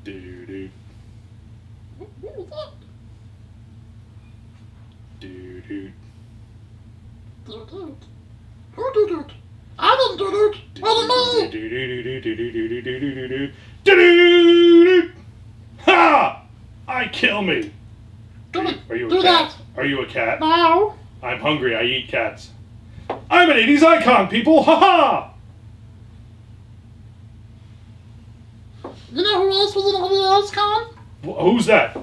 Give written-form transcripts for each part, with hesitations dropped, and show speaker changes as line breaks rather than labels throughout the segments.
Do-do. Do-do.
Who did it? I didn't do it. Wasn't me.
Ha! I kill me. Are you a
Do
cat?
that.
Are you a cat?
No.
I'm hungry. I eat cats. I'm an 80s icon, people. Ha ha!
You know who else was in the icon?
Who's that?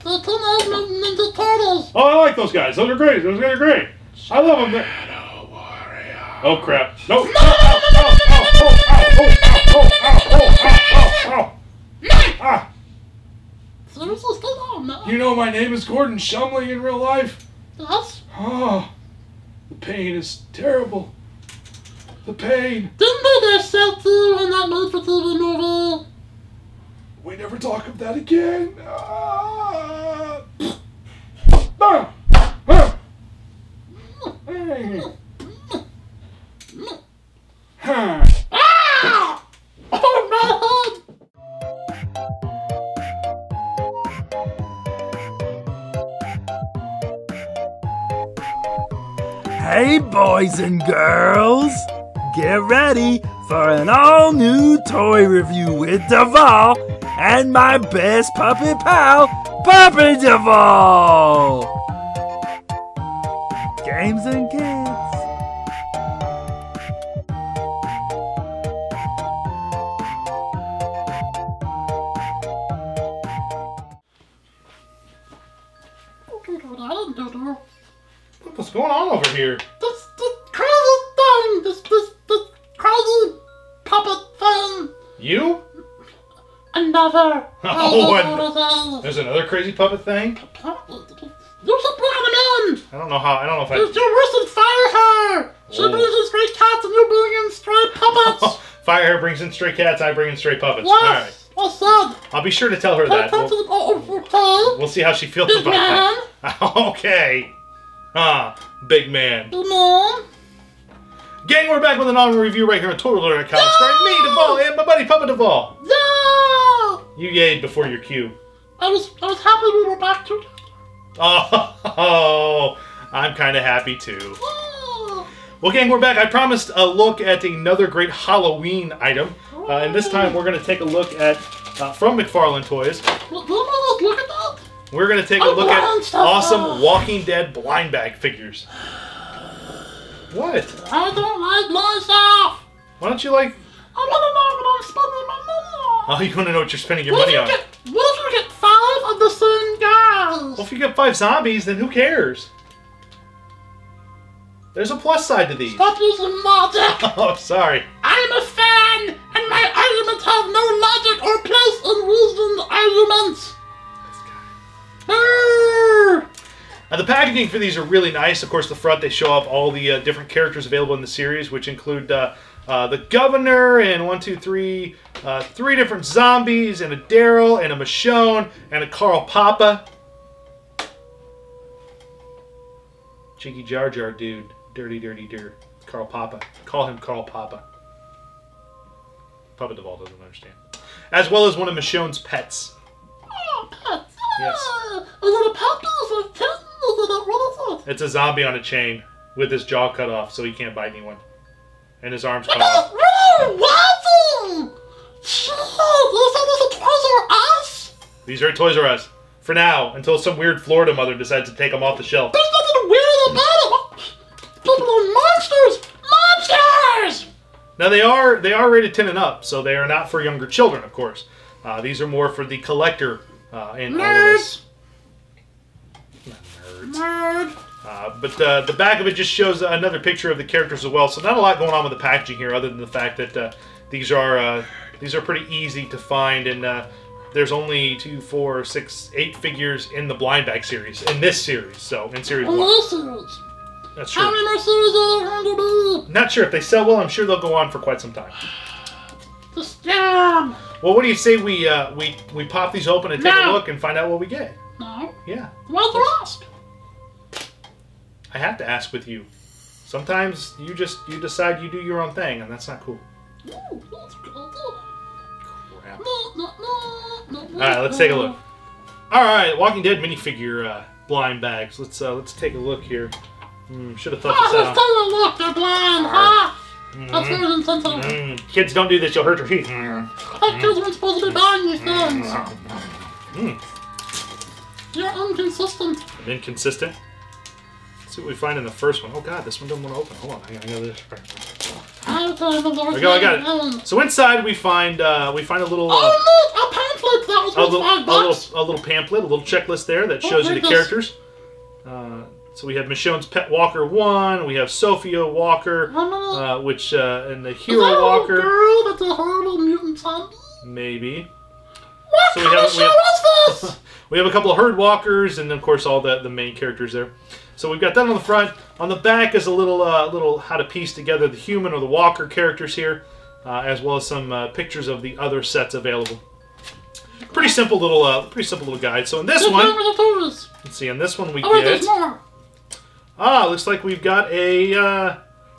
The Teenage Mutant Ninja Turtles.
Oh, I like those guys. Those are great. Those guys are great. I love them. Oh crap! No! Ah!
Seriously, stay down, man.
You know my name is Gordon Shumley in real life.
Yes?
Oh, the pain is terrible. The pain.
Didn't they just sell to you in that made-for-TV movie?
We never talk of that again. Ah. Ah. Ah. Huh.
Ah! Oh, my head!
Hey boys and girls, get ready for an all-new toy review with Devall and my best puppet pal, Puppet Devall! Games and kids.
I didn't do it.
What's going on over here?
This crazy thing! This crazy puppet thing!
You?
Another
Oh, there's another crazy puppet thing?
You should bring him in!
I don't know if I...
You're worse than Firehair! She brings in stray cats and you bring in stray puppets!
Firehair brings in stray cats, I bring in stray puppets.
Yes!
Alright.
Well said!
I'll be sure to tell her that.
Okay.
We'll see how she feels
Big
about
man.
that. Okay. Big man.
Big man.
Gang, we're back with an honor review right here on ToyWorldOrder.com, starring me, Devall, and my buddy Puppet Devall.
Yeah!
You yayed before your cue.
I was happy we were back to.
Oh, I'm kind of happy too.
Oh.
Well, gang, we're back. I promised a look at another great Halloween item, and this time we're going to take a look at, from McFarlane Toys,
Look at that!
we're going to take a look at awesome Walking Dead blind bag figures. What?
I don't like myself!
Why don't you like...
I want to know what I'm spending my money on!
Oh, you want to know what you're spending your money on?
What if you get 5 of the same guys?
Well, if you get 5 zombies, then who cares? There's a plus side to these.
Stop using logic!
Oh, sorry.
I'm a fan, and my arguments have no logic or place in reasoned arguments! Brrr.
Now, the packaging for these are really nice. Of course, the front, they show off all the different characters available in the series, which include the Governor and 3 different zombies, and a Daryl, and a Michonne, and a Carl Papa. Cheeky Jar Jar dude. Dirty, dirty, dirt. Carl Papa. Call him Carl Papa. Puppet Devall doesn't understand. As well as one of Michonne's pets.
Oh, pets!
Yes.
Is it a puppy? Is it a kitten? Is it a... What is it?
It's a zombie on a chain with his jaw cut off so he can't bite anyone. And his arms cut
What
off.
is wrong? What? Jeez, you said this is Toys R Us?
These are at Toys R Us. For now, until some weird Florida mother decides to take them off the shelf.
There's nothing weird about it. People are monsters! Monsters!
Now they are rated 10 and up, so they are not for younger children, of course. These are more for the collector in all of this. Not nerds.
Nerd.
But the back of it just shows another picture of the characters as well. So not a lot going on with the packaging here, other than the fact that these are pretty easy to find, and there's only 2, 4, 6, 8 figures in the blind bag series in this series. So in series 1.
This series.
That's true.
How many more series are there going to be?
Not sure if they sell well. I'm sure they'll go on for quite some time.
The scam.
Well, what do you say we pop these open and take a look and find out what we get?
No.
Yeah.
Why'd you ask?
I have to ask with you. Sometimes you decide you do your own thing, and that's not cool.
Ooh, that's good.
Crap.
No.
Alright, let's take a look. Alright, Walking Dead minifigure blind bags. Let's take a look here. Should have thought this
Let's
out.
take a look. They're blind, huh? That's very insensitive.
Kids, don't do this. You'll hurt your teeth.
Like kids weren't supposed to be buying these things. You're inconsistent.
I'm inconsistent. Let's see what we find in the first one. Oh god, this one doesn't want to open. Hold on, I got this.
There
we go, I got it. So inside we find a little
a pamphlet that was worth $5.
a little pamphlet, a little checklist there that shows you the characters. So we have Michonne's Pet Walker 1, we have Sophia Walker, and the Hero Walker.
Is that a girl that's a horrible mutant zombie?
Maybe.
What kind of show is this?
We have a couple of herd walkers, and of course all the main characters there. So we've got that on the front. On the back is a little how to piece together the human or the walker characters here, as well as some pictures of the other sets available. Pretty simple little guide. So in this one, let's see. In this one we get. Looks like we've got a.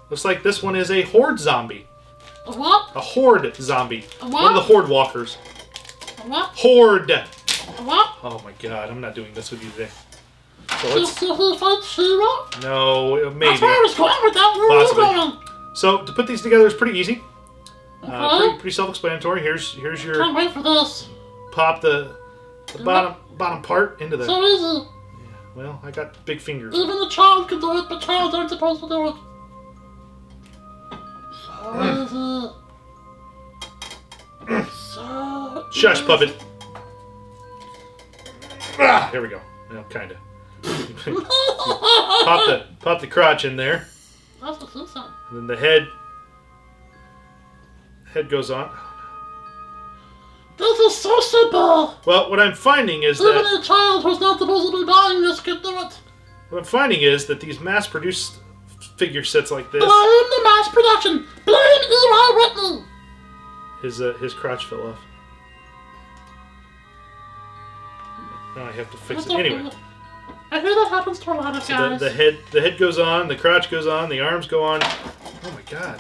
Looks like this one is a horde zombie.
A what?
A horde zombie.
A what?
One of the horde walkers.
A what?
Horde.
A what?
Oh my god, I'm not doing this with you today.
So he fights She-Ra?
No, maybe.
That's where I was going with that. Where are you going?
So to put these together is pretty easy.
Okay.
Pretty self-explanatory. Here's your.
Can't wait for this.
Pop the bottom part into the.
So easy.
Well, I got big fingers.
Even a child can do it, but childs aren't supposed to do it. So easy. So
Shush,
easy.
puppet. Here we go. Well, kinda. pop the crotch in there.
That's what she said.
And then the head goes on.
This is so simple.
Well, what I'm finding is
Even
that
a child who's not supposed to be buying this can do it.
what I'm finding is that these mass-produced figure sets like this.
Blame the mass production. Blame Eli Whitney.
His crotch fell off. Now I have to fix it
That's
anyway.
okay. I hear that happens to a lot of
So
guys.
the head goes on, the crotch goes on, the arms go on. Oh my god.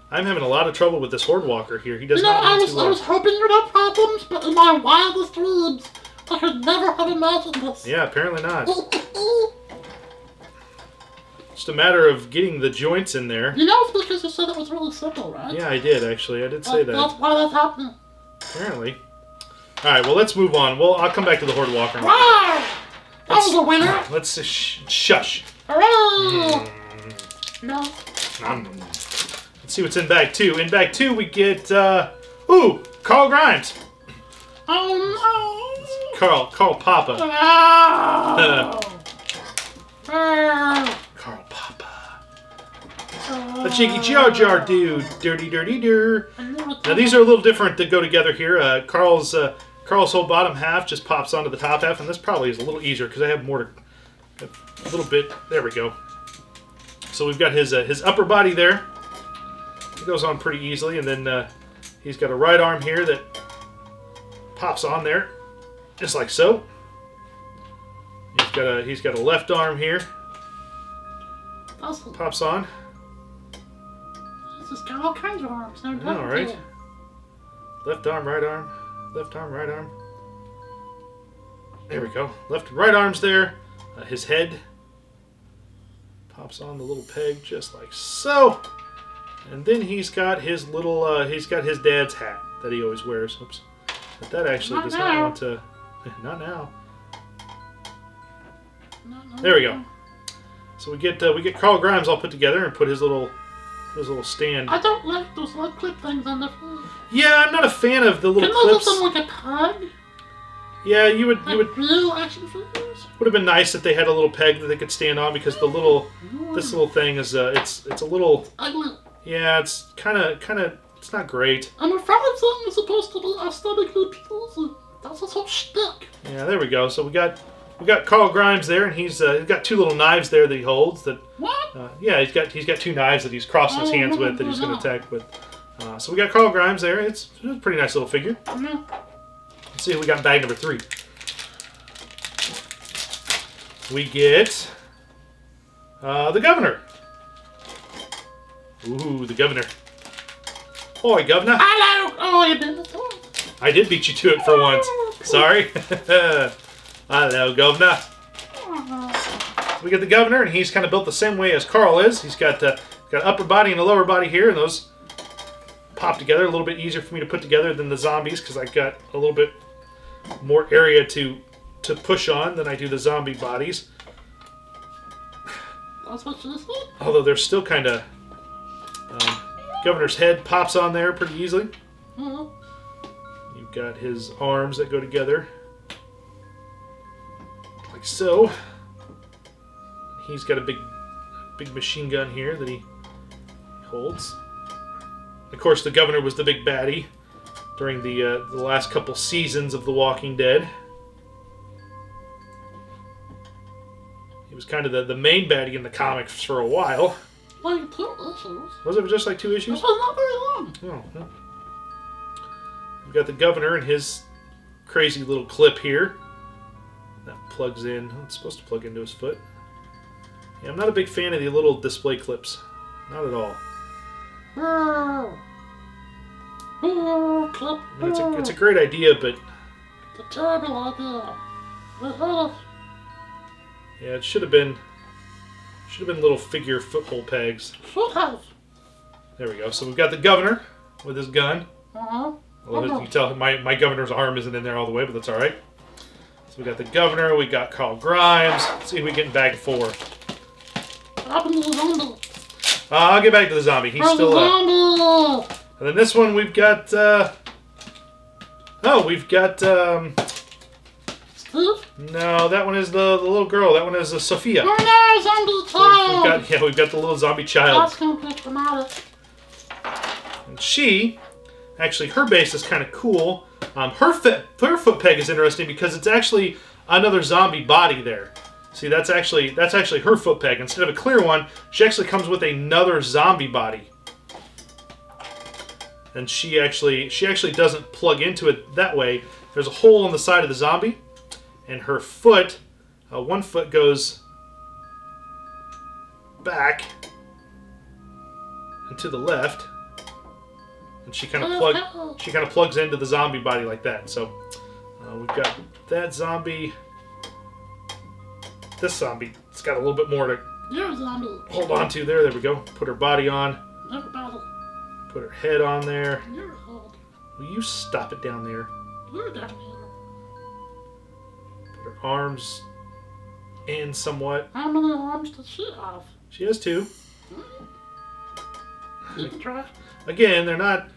I'm having a lot of trouble with this horde walker here. He does not want to.
I was hoping you'd have problems, but in my wildest dreams, I could never have imagined this.
Yeah, apparently not. Just a matter of getting the joints in there.
You know, it's because you said it was really simple, right?
Yeah, I did actually. I did say that.
That's why that's happening.
Apparently. All right. Well, let's move on. Well, I'll come back to the horde walker.
Wow! That was a winner.
Let's shush.
Hooray! No.
Let's see what's in bag 2. In bag 2, we get Carl Grimes.
Oh no!
Carl Papa.
Oh.
Carl Papa. A cheeky Jar Jar dude. Dirty dir. Now these are a little different that go together here. Carl's whole bottom half just pops onto the top half, and this probably is a little easier because I have more to. A little bit. There we go. So we've got his upper body there. It goes on pretty easily, and then he's got a right arm here that pops on there, just like so. He's got a left arm here.
Awesome.
Pops on.
He's just got all kinds of arms.
All right. Left arm, right arm. Left arm, right arm. There we go. Left and right arms there. His head pops on the little peg just like so. And then he's got his little, he's got his dad's hat that he always wears. Oops. But that actually does not want to, not now. There we go. So we get Carl Grimes all put together and put his little stand.
I don't like those little clip things on the phone.
Yeah, I'm not a fan of the little
Can
clips.
Can they do them like a peg?
Yeah, you would
real action figures?
Would have been nice if they had a little peg that they could stand on, because this little thing is it's a little
ugly.
Yeah, it's kind of it's not great.
I'm afraid something is supposed to be aesthetically pleasing. That's his whole shtick.
Yeah, there we go. So we got Carl Grimes there, and he's got two little knives there that he holds. That
what?
Yeah, he's got two knives that he's crossing his hands with that he's going to attack with. So we got Carl Grimes there. It's a pretty nice little figure.
Yeah.
Let's see who we got in bag number 3. We get the governor. Ooh, the governor. toy, Governor.
Hello. Oh, you been the toy.
I did beat you to it for once. Sorry. Hello, Governor. We get the Governor, and he's kind of built the same way as Carl is. He's got an upper body and a lower body here, and those pop together. A little bit easier for me to put together than the zombies because I've got a little bit more area to push on than I do the zombie bodies.
That's what you said.
Although they're still kind of... Governor's head pops on there pretty easily. You've got his arms that go together. Like so. He's got a big machine gun here that he holds. Of course, the Governor was the big baddie during the last couple seasons of The Walking Dead. He was kind of the main baddie in the comics for a while.
Like 2 issues.
Was it just like 2 issues?
This was not very long.
Oh. We've got the Governor and his crazy little clip here. That plugs in. Oh, it's supposed to plug into his foot. Yeah, I'm not a big fan of the little display clips. Not at all.
Clip.
I mean, it's a great idea, but...
The terrible idea.
Yeah, it should have been little figure foothole pegs.
Should have.
There we go. So we've got the Governor with his gun.
Uh-huh.
Well, you can tell my Governor's arm isn't in there all the way, but that's all right. So we got the Governor, we got Carl Grimes. Let's see if we get in bag 4.
What happened to the zombie?
I'll get back to the zombie. He's still
zombie.
And then this one we've got. We've got.
Steve?
No, that one is the little girl. That one is Sophia.
Oh no, zombie child!
We've got the little zombie child.
That's gonna be dramatic.
And she, actually, her base is kind of cool. Her foot peg is interesting because it's actually another zombie body there. See, that's actually her foot peg. Instead of a clear one, she actually comes with another zombie body. And she actually doesn't plug into it that way. There's a hole on the side of the zombie, and her foot, one foot goes back and to the left, and she kind of plugs into the zombie body like that. So we've got that zombie. This zombie, it's got a little bit more to hold on to there. There we go. Put her body on. Put her head on there. Will you stop it down there? Put her arms in somewhat.
How many arms does she have?
She has 2.
You can try.
Again, they're not...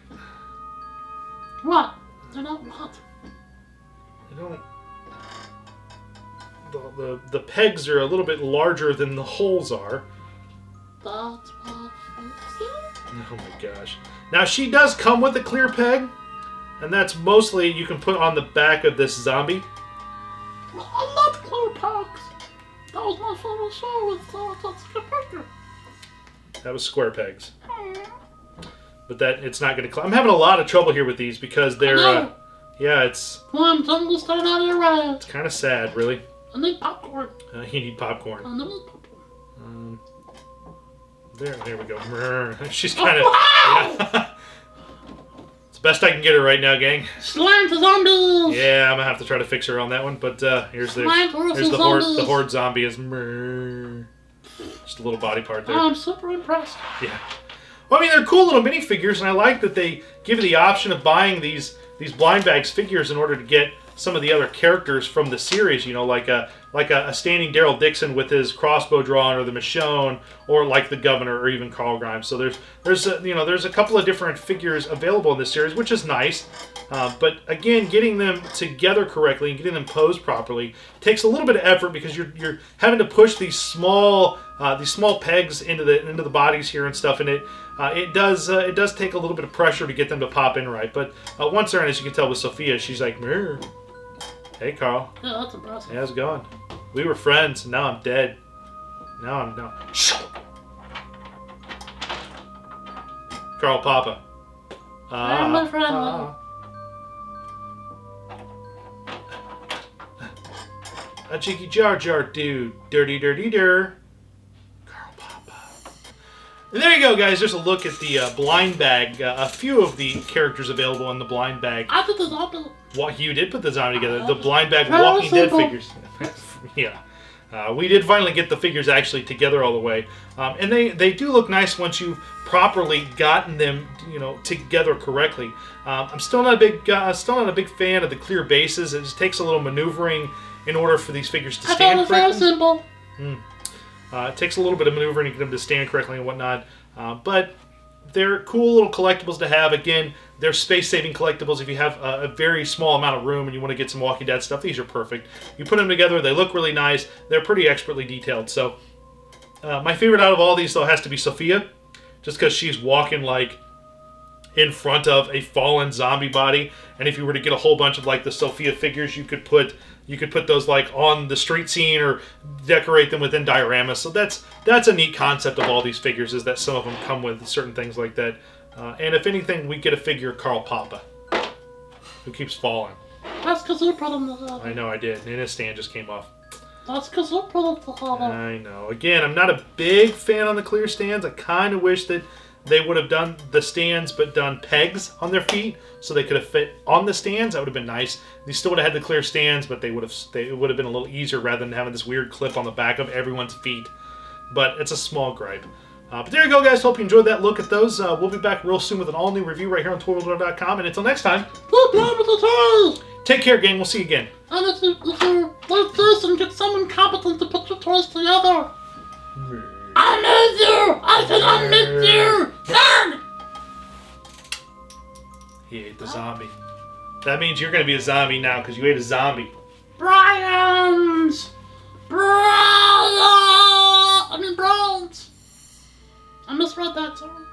What? They're not what?
They don't... The pegs are a little bit larger than the holes are.
That's what she said.
Oh my gosh. Now she does come with a clear peg, and that's mostly you can put on the back of this zombie.
I love clear pegs. That was my favorite show with that's picture.
That was square pegs. But it's not going to... I'm having a lot of trouble here with these because they're... yeah, it's...
Come on, something's turn out of your way.
It's kind of sad, really.
I need popcorn.
You need popcorn.
I need popcorn.
There we go. She's kind of... Yeah. It's the best I can get her right now, gang.
Slam to zombies!
Yeah, I'm going to have to try to fix her on that one. But here's the horde zombie is... Just a little body part there.
I'm super impressed.
Yeah. Well, I mean, they're cool little minifigures, and I like that they give you the option of buying these blind bags figures in order to get some of the other characters from the series, you know, like a standing Daryl Dixon with his crossbow drawn, or the Michonne, or like the Governor, or even Carl Grimes. So there's a couple of different figures available in this series, which is nice. But again, getting them together correctly and getting them posed properly takes a little bit of effort because you're having to push these small pegs into the bodies here and stuff, and it does take a little bit of pressure to get them to pop in right. But once they're in, as you can tell with Sophia, she's like, "Meh. Hey, Carl.
Yeah, that's impressive.
Hey, how's it going? We were friends, and now I'm dead. Now I'm not." Carl Papa.
Friendly, friendly.
A cheeky Jar Jar dude. Dirty, dirty, dir. Carl Papa. And there you go, guys. Just a look at the blind bag. A few of the characters available in the blind bag.
I did the zombie.
You did put the zombie together. The blind bag Walking Dead figures. Yeah. We did finally get the figures actually together all the way. And they do look nice once you've properly gotten them, together correctly. I'm still not a big fan of the clear bases. It just takes a little maneuvering in order for these figures to stand correctly.
I thought it was very simple.
It takes a little bit of maneuvering to get them to stand correctly and whatnot. But they're cool little collectibles to have. Again, they're space-saving collectibles. If you have a very small amount of room and you want to get some Walking Dead stuff, these are perfect. You put them together, they look really nice. They're pretty expertly detailed. So my favorite out of all these, though, has to be Sophia. Just because she's walking, like, in front of a fallen zombie body. And if you were to get a whole bunch of, like, the Sophia figures, you could put those like on the street scene or decorate them within dioramas. So that's a neat concept of all these figures, is that some of them come with certain things like that. And if anything, we get a figure of Carl Papa, who keeps falling.
That's because you put him together.
I know I did, and his stand just came off.
That's because you put him together.
I know. Again, I'm not a big fan on the clear stands. I kind of wish that they would have done the stands but done pegs on their feet so they could have fit on the stands. That would have been nice. They still would have had the clear stands, but it would have been a little easier rather than having this weird clip on the back of everyone's feet. But it's a small gripe. But there you go, guys. Hope you enjoyed that look at those. We'll be back real soon with an all-new review right here on ToyWorldOrder.com. And until next time, take care, gang. We'll see you again.
And if you like this and get someone competent to put your toys together, I miss you! I said I miss you! Dad!
He ate the zombie. That means you're going to be a zombie now because you ate a zombie.
Bryans! I misread that, sorry.